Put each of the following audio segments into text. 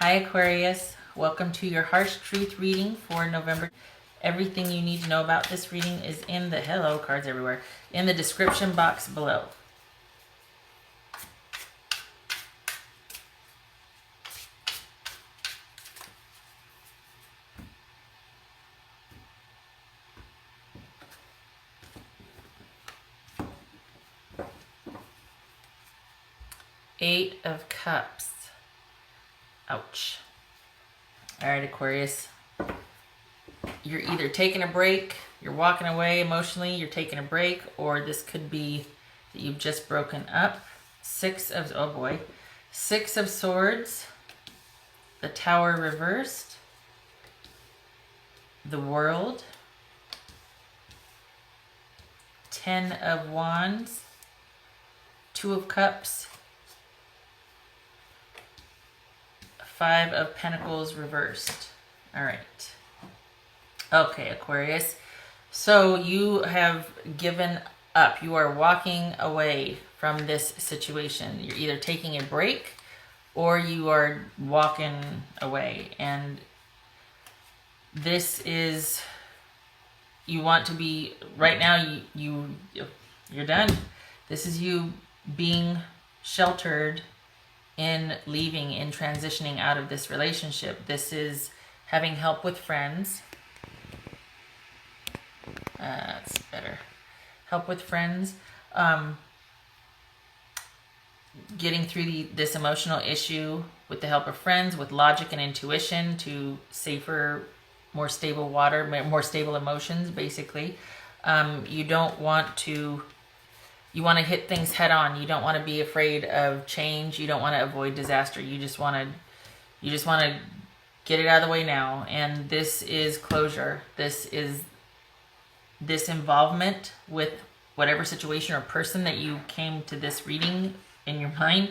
Hi Aquarius, welcome to your harsh truth reading for November. Everything you need to know about this reading is in the cards everywhere in the description box below. Eight of Cups. Ouch. All right, Aquarius. You're either taking a break, you're walking away emotionally, you're taking a break, or this could be that you've just broken up. Six of Swords, the Tower reversed, the World, 10 of Wands, Two of Cups, Five of Pentacles reversed. All right. Okay, Aquarius. So you have given up. You are walking away from this situation. You're either taking a break or you are walking away. And this is, you want to be, right now you're done. This is you being sheltered in leaving, in transitioning out of this relationship. This is having help with friends. That's better. Help with friends. Getting through this emotional issue with the help of friends, with logic and intuition to safer, more stable water, more stable emotions, basically. You don't want to... You want to hit things head on. You don't want to be afraid of change. You don't want to avoid disaster. You just want to get it out of the way now. And this is closure. This is this involvement with whatever situation or person that you came to this reading in your mind.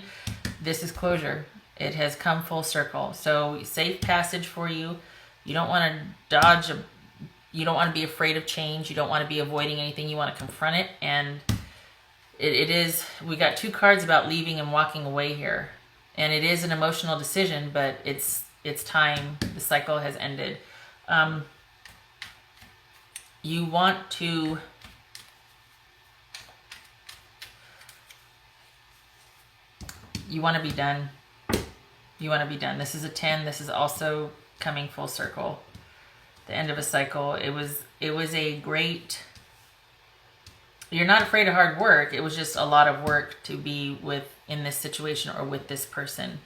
This is closure. It has come full circle. So safe passage for you. You don't want to dodge. You don't want to be afraid of change. You don't want to be avoiding anything. You want to confront it. And it is, we got two cards about leaving and walking away here. And it is an emotional decision, but it's time. The cycle has ended. You want to be done. You want to be done. This is a 10. This is also coming full circle. The end of a cycle. It was a great... You're not afraid of hard work. It was just a lot of work to be in this situation or with this person.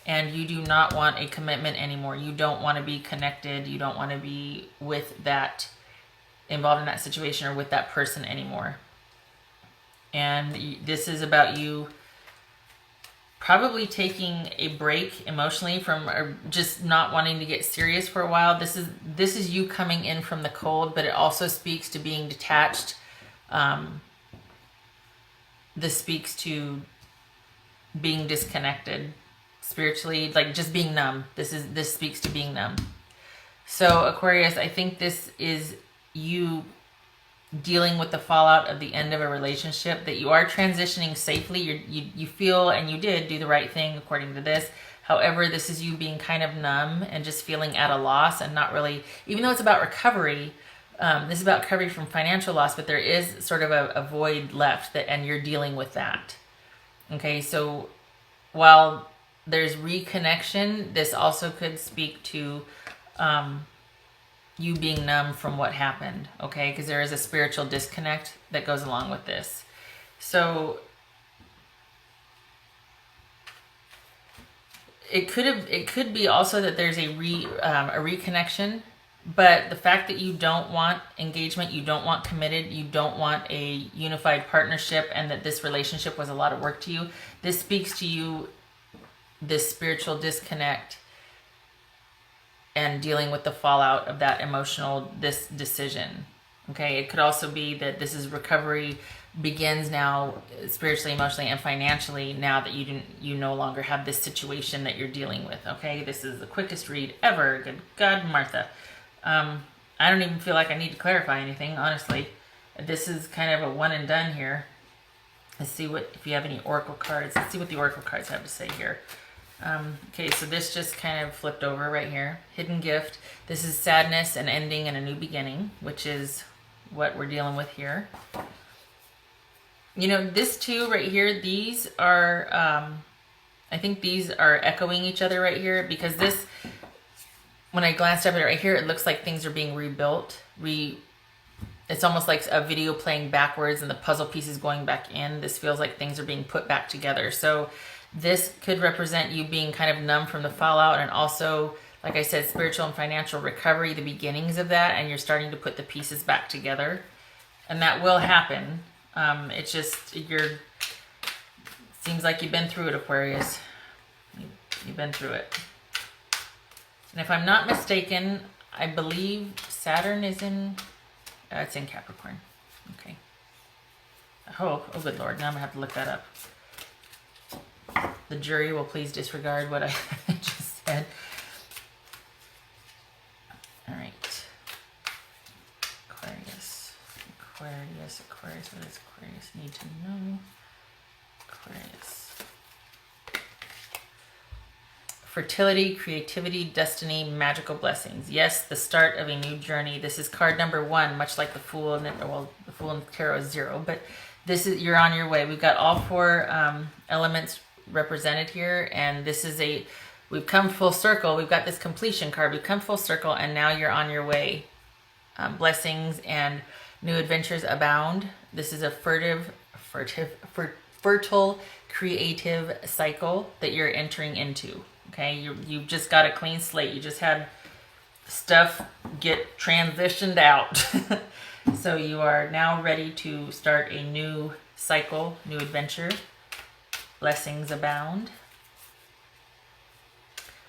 And you do not want a commitment anymore. You don't want to be connected. You don't want to be involved in that situation or with that person anymore. And this is about you probably taking a break emotionally from just not wanting to get serious for a while. This is you coming in from the cold, but it also speaks to being detached. This speaks to being disconnected spiritually, like just being numb. This speaks to being numb. So Aquarius, I think this is you dealing with the fallout of the end of a relationship, that you are transitioning safely. You feel, and you did do the right thing according to this. However, this is you being kind of numb and just feeling at a loss and not really, even though it's about recovery, this is about recovery from financial loss, but there is sort of a void left, and you're dealing with that. Okay, so while there's reconnection, this also could speak to you being numb from what happened, okay? Because there is a spiritual disconnect that goes along with this. So it could be also that there's a reconnection. But the fact that you don't want engagement, you don't want committed, you don't want a unified partnership, and that this relationship was a lot of work to you, this speaks to you, this spiritual disconnect and dealing with the fallout of that this decision. Okay, it could also be that this is recovery begins now spiritually, emotionally, and financially now that you no longer have this situation that you're dealing with. Okay, this is the quickest read ever. Good God, Martha. I don't even feel like I need to clarify anything, honestly. This is kind of a one and done here. Let's see if you have any oracle cards. Let's see what the oracle cards have to say here. Okay, so this just kind of flipped over right here. Hidden gift. This is sadness, an ending, and a new beginning, which is what we're dealing with here. You know, this too right here, these are, I think these are echoing each other right here, because this, when I glanced up at it right here, it looks like things are being rebuilt. It's almost like a video playing backwards and the puzzle pieces going back in. This feels like things are being put back together. So this could represent you being kind of numb from the fallout, and also, like I said, spiritual and financial recovery, the beginnings of that, and you're starting to put the pieces back together. And that will happen. It's just, seems like you've been through it, Aquarius. You've been through it. And if I'm not mistaken, I believe Saturn is in, it's in Capricorn. Okay. Oh, good Lord. Now I'm going to have to look that up. The jury will please disregard what I just said. All right. Aquarius. What does Aquarius need to know? Aquarius. Fertility, creativity, destiny, magical blessings. Yes, the start of a new journey. This is card number 1, much like the Fool, and the Fool in Tarot is 0, but this is, you're on your way. We've got all 4 elements represented here, and this is we've come full circle. We've got this completion card. We've come full circle, and now you're on your way. Blessings and new adventures abound. This is a fertile, creative cycle that you're entering into. Okay, you've just got a clean slate. You just had stuff get transitioned out. So you are now ready to start a new cycle, new adventure. Blessings abound.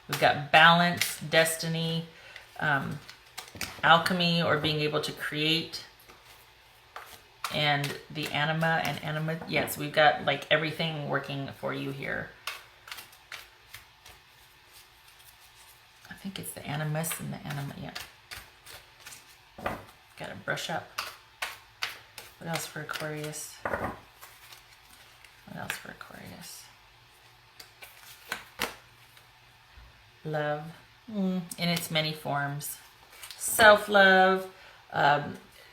We've got balance, destiny, alchemy, or being able to create, and the anima. Yes, we've got like everything working for you here. I think it's the animus and the anima. Yeah. Gotta brush up. What else for Aquarius? What else for Aquarius? Love in its many forms. Self-love,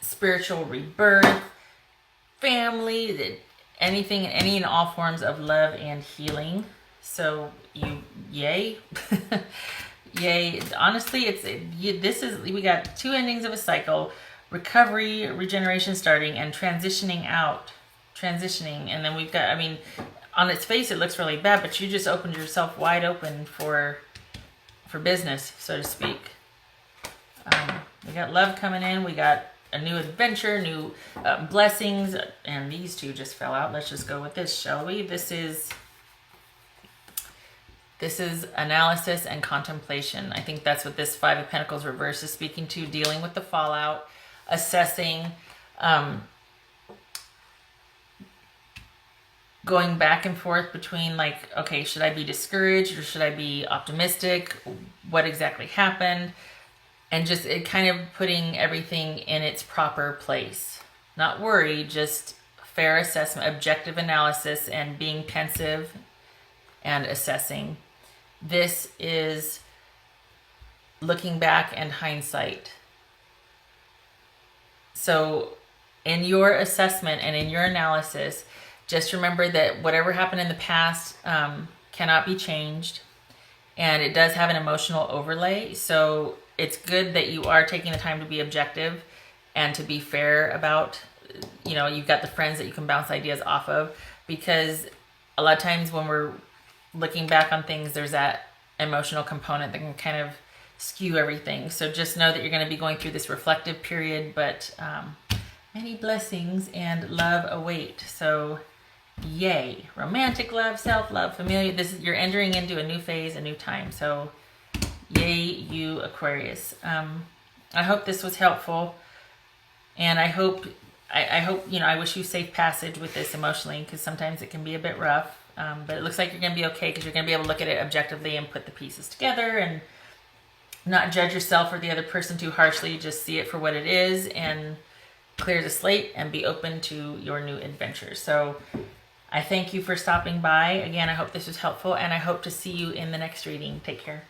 spiritual rebirth, family, anything, any and all forms of love and healing. So yay. Yay. Honestly, we got 2 endings of a cycle: recovery, regeneration starting, and transitioning out. And then we've got, I mean, on its face it looks really bad, but you just opened yourself wide open for business, so to speak. We got love coming in. We got a new adventure, new blessings, and these 2 just fell out. Let's just go with this, shall we? This is analysis and contemplation. I think that's what this 5 of Pentacles reverse is speaking to, dealing with the fallout, assessing, going back and forth between like, okay, should I be discouraged or should I be optimistic? What exactly happened? And just it kind of putting everything in its proper place. Not worry, just fair assessment, objective analysis, and being pensive and assessing. This is looking back and hindsight. So in your assessment and in your analysis, just remember that whatever happened in the past cannot be changed, and it does have an emotional overlay. So it's good that you are taking the time to be objective and to be fair about, you know, you've got the friends that you can bounce ideas off of, because a lot of times when we're looking back on things, there's that emotional component that can kind of skew everything. So just know that you're going to be going through this reflective period, but many blessings and love await. So yay, romantic love, self-love, familiar. You're entering into a new phase, a new time. So yay, you Aquarius. I hope this was helpful, and I hope, you know, I wish you safe passage with this emotionally, because sometimes it can be a bit rough. But it looks like you're going to be okay, because you're going to be able to look at it objectively and put the pieces together and not judge yourself or the other person too harshly. Just see it for what it is and clear the slate and be open to your new adventure. So I thank you for stopping by. Again, I hope this was helpful, and I hope to see you in the next reading. Take care.